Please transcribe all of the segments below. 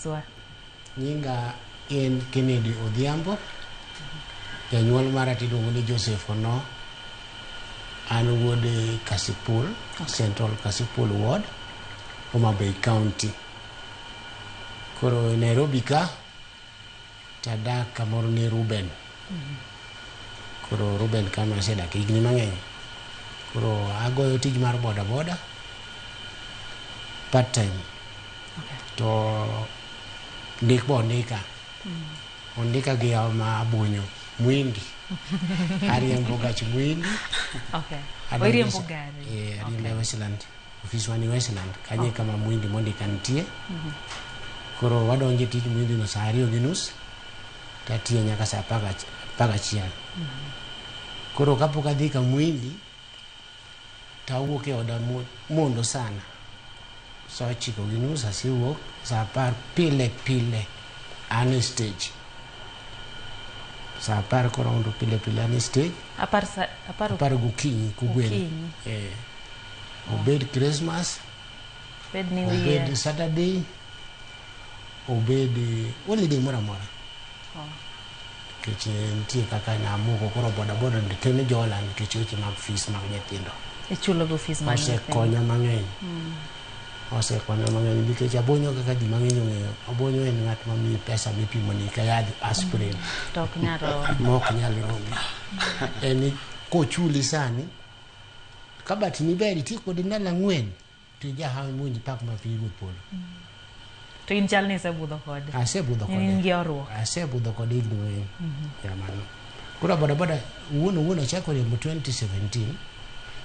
nyiswa. Nyinga en Kennedy Odhiambo. Janyuol mara tiluongo ni Joseph Ono. An wuod Kasipul, Central Kasipul Ward, Homa Bay County. Koro Nairobi ka tadak kamoro ni Ruben. Koro Ruben kama asedak higni mang'eny. Koro agoyo tij mar boda boda part time. To ndik bo ndika. Ondika gi yaw ma abunyo Mwindi. Ariembo gach Mwindi. Okay. Ariembo gari. Ariembo Westland. Office wani Westland. Kanye kama Mwindi mondika nitie. Koro wadonje tij Mwindi no saa 2:30. Tatiyo nyaka saa 11. Koro kapok adhi ka Mwindi tawuok e oda mondo sana. Saa 9:30 asiwuok, saa 10 pile an stage. Saa 10 koro ondo pile an stage. Apar gokinyi kugwen. Obed Christmas. Obed New Year. Obed Saturday. Obed holiday mora. Keche nitie kaka namuko koro boda boda ndikene jola nikech weche mag fees mag nyithindo. Ichulo go fees mag nyithindo. Osekonyo mang'eny. Osekonyo mang'eny nikech abonyo kaka ji mang'eny ong'eyo. Abonyo en ng'at ma miyi pesa mipimo ni ka yadh aspirin. Tok nyalo. Mok nyalo romi. En kochuli sani kabati ni beri ti kod ndalo 4 to jahawi munji pak ma pigo polo. To in chal ni sebudho kode. Asebudho kode. In ngiorruok. Asebudho kode igno. Jamano. Kura boda boda wuono chakore mu 2017.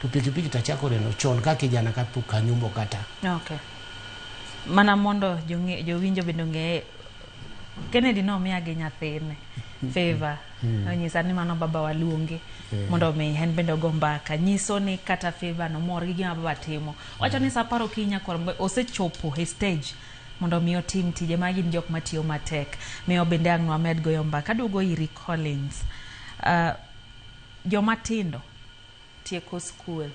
To pikipiki ta chakore no chon ka kijana ka puka nyumbo kata. Okay. Mana mondo jowinjo bendo ng'e Kennedy no miya gi nyathine Favor. Nyisa ni mano baba waluonge. Mondo mi hen bendo go mbaka nyiso ni kata Favor no mor gi gima baba timo. Wacho ni sa paro kinya kor osechopo he stage mondo miyo team tije magin jok matiyo matek. Miyo bende ang' Ahmed goyo mbaka. Adugo iri Collins. Joma tindo tieko school